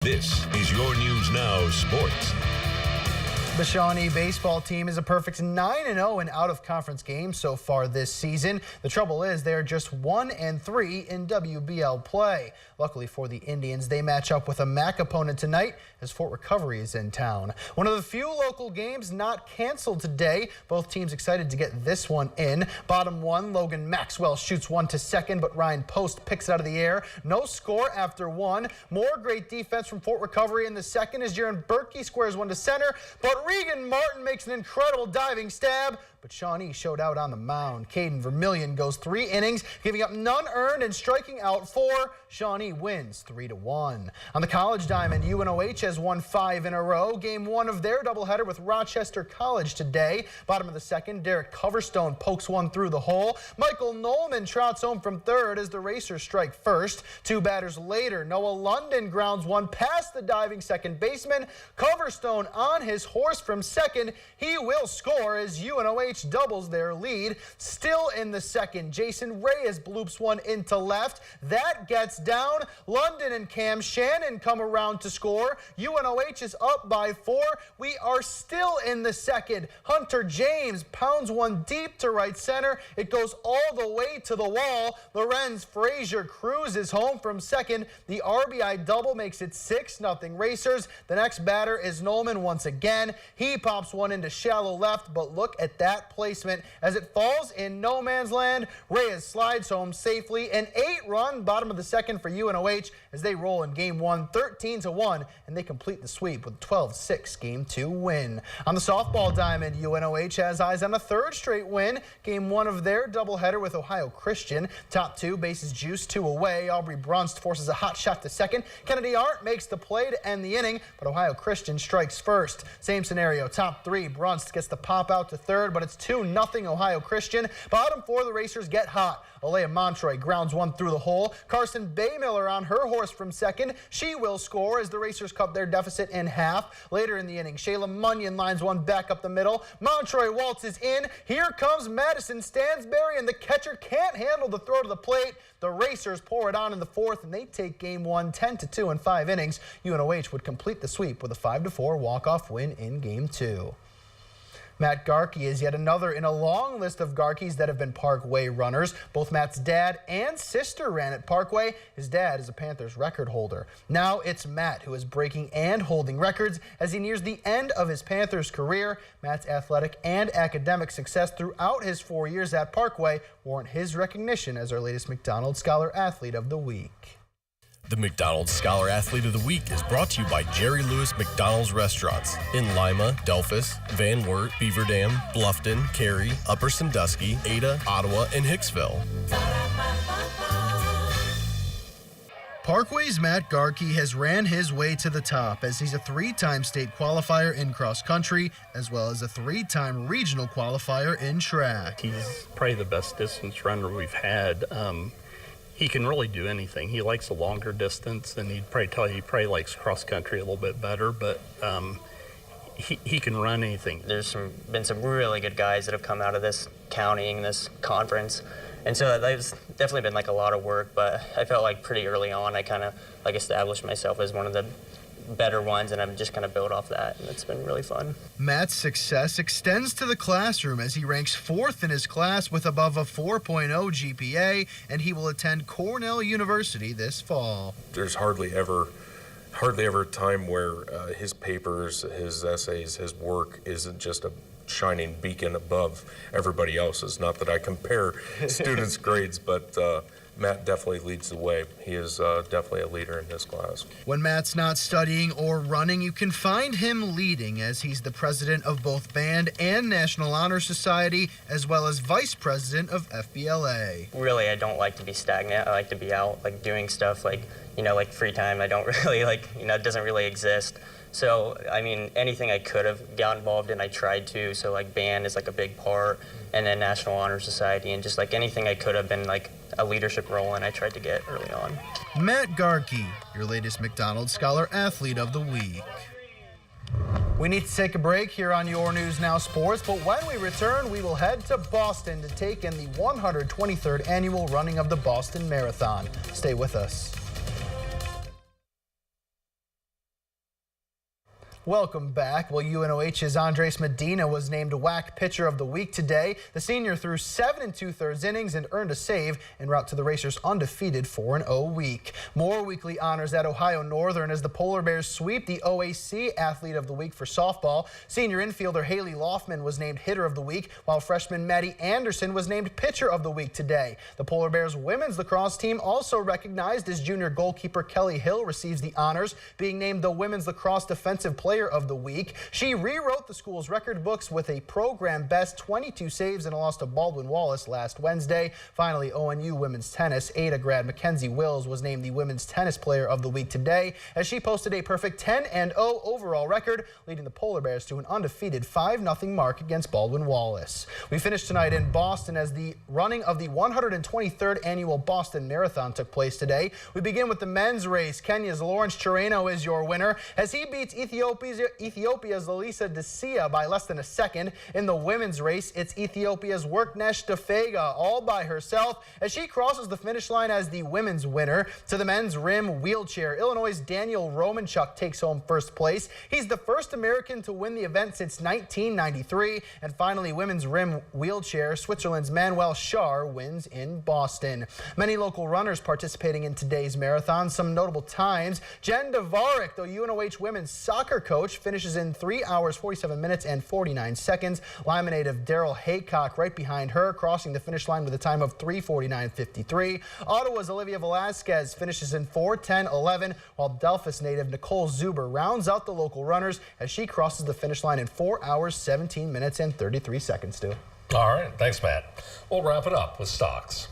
This is your News Now Sports. The Shawnee baseball team is a perfect 9-0 in out-of-conference games so far this season. The trouble is they're just 1-3 in WBL play. Luckily for the Indians, they match up with a MAC opponent tonight as Fort Recovery is in town. One of the few local games not canceled today. Both teams excited to get this one in. Bottom one, Logan Maxwell shoots one to second, but Ryan Post picks it out of the air. No score after one. More great defense from Fort Recovery in the second as Jaron Berkey squares one to center, but Regan Martin makes an incredible diving stab, but Shawnee showed out on the mound. Caden Vermillion goes 3 innings, giving up none earned and striking out 4. Shawnee wins 3-1. On the college diamond, UNOH has won 5 in a row. Game 1 of their doubleheader with Rochester College today. Bottom of the second, Derek Coverstone pokes one through the hole. Michael Nolman trots home from third as the Racers strike first. 2 batters later, Noah London grounds one past the diving second baseman. Coverstone on his horse from second. He will score as UNOH doubles their lead. Still in the second, Jason Reyes bloops one into left. That gets down. London and Cam Shannon come around to score. UNOH is up by 4. We are still in the second. Hunter James pounds one deep to right center. It goes all the way to the wall. Lorenz Frazier cruises home from second. The RBI double makes it 6-0 Racers. The next batter is Nolman once again. He pops one into shallow left, but look at that placement as it falls in no man's land. Reyes slides home safely. An 8-run bottom of the second for UNOH as they roll in game 1 13-1, and they complete the sweep with a 12-6 game 2 win. On the softball diamond, UNOH has eyes on a 3rd straight win. Game 1 of their doubleheader with Ohio Christian. Top 2, bases juiced, 2 away. Aubrey Brunst forces a hot shot to second. Kennedy Arndt makes the play to end the inning, but Ohio Christian strikes first. Same scenario, top 3, Brunst gets the pop out to third, but it's 2-0 Ohio Christian. Bottom 4, the Racers get hot. Alea Montroy grounds one through the hole. Carson Baymiller on her horse from second. She will score as the Racers cut their deficit in half. Later in the inning, Shayla Munyon lines one back up the middle. Montroy waltzes in. Here comes Madison Stansberry, and the catcher can't handle the throw to the plate. The Racers pour it on in the 4th, and they take game 1 10-2 in 5 innings. UNOH would complete the sweep with a 5-4 walk-off win in game 2. Matt Garkey is yet another in a long list of Garkeys that have been Parkway runners. Both Matt's dad and sister ran at Parkway. His dad is a Panthers record holder. Now it's Matt who is breaking and holding records as he nears the end of his Panthers career. Matt's athletic and academic success throughout his 4 years at Parkway warrant his recognition as our latest McDonald's Scholar Athlete of the Week. The McDonald's Scholar Athlete of the Week is brought to you by Jerry Lewis McDonald's Restaurants in Lima, Delphus, Van Wert, Beaver Dam, Bluffton, Cary, Upper Sandusky, Ada, Ottawa, and Hicksville. Parkway's Matt Garkey has ran his way to the top as he's a 3-time state qualifier in cross country as well as a 3-time regional qualifier in track. He's probably the best distance runner we've had. He can really do anything. He likes a longer distance, and he'd probably tell you he probably likes cross country a little bit better, but he can run anything. There's been some really good guys that have come out of this county and this conference, and so that's definitely been like a lot of work, but I felt like pretty early on I kind of like established myself as one of the better ones, and I'm just kind of built off that, and it's been really fun. Matt's success extends to the classroom as he ranks 4th in his class with above a 4.0 GPA, and he will attend Cornell University this fall. There's hardly ever a time where his papers, his essays, his work isn't just a shining beacon above everybody else's. Not that I compare students' grades, but Matt definitely leads the way. He is definitely a leader in his class. When Matt's not studying or running, you can find him leading as he's the president of both Band and National Honor Society, as well as vice president of FBLA. Really, I don't like to be stagnant. I like to be out, like doing stuff like free time. I don't really it doesn't really exist. So, I mean, anything I could have got involved in, I tried to. So, like, band is, like, a big part, and then National Honor Society, and just, like, anything I could have been, like, a leadership role in, I tried to get early on. Matt Garkey, your latest McDonald's Scholar Athlete of the Week. We need to take a break here on Your News Now Sports, but when we return, we will head to Boston to take in the 123rd annual running of the Boston Marathon. Stay with us. Welcome back. Well, UNOH's Andres Medina was named WAC Pitcher of the Week today. The senior threw 7 2/3 innings and earned a save en route to the Racers' undefeated 4-0 week. More weekly honors at Ohio Northern as the Polar Bears sweep the OAC Athlete of the Week for softball. Senior infielder Haley Loftman was named Hitter of the Week, while freshman Maddie Anderson was named Pitcher of the Week today. The Polar Bears women's lacrosse team also recognized as junior goalkeeper Kelly Hill receives the honors, being named the Women's Lacrosse Defensive Player of the Week. She rewrote the school's record books with a program best 22 saves in a loss to Baldwin Wallace last Wednesday. Finally, ONU women's tennis Ada grad Mackenzie Wills was named the Women's Tennis Player of the Week today as she posted a perfect 10-0 overall record, leading the Polar Bears to an undefeated 5-0 mark against Baldwin Wallace. We finished tonight in Boston as the running of the 123rd annual Boston Marathon took place today. We begin with the men's race. Kenya's Lawrence Chireno is your winner as he beats Ethiopia's Lalisa Desia by less than a second. In the women's race, it's Ethiopia's Worknesh Defega all by herself as she crosses the finish line as the women's winner. To the men's rim wheelchair, Illinois' Daniel Romanchuk takes home first place. He's the first American to win the event since 1993. And finally, women's rim wheelchair, Switzerland's Manuel Schar wins in Boston. Many local runners participating in today's marathon. Some notable times: Jen Davarik, the UNOH women's soccer coach, finishes in 3 hours, 47 minutes, and 49 seconds. Lima native Daryl Haycock right behind her, crossing the finish line with a time of 3:49.53. Ottawa's Olivia Velasquez finishes in 4:10.11, while Delphus native Nicole Zuber rounds out the local runners as she crosses the finish line in 4 hours, 17 minutes, and 33 seconds, Stu. All right. Thanks, Matt. We'll wrap it up with stocks.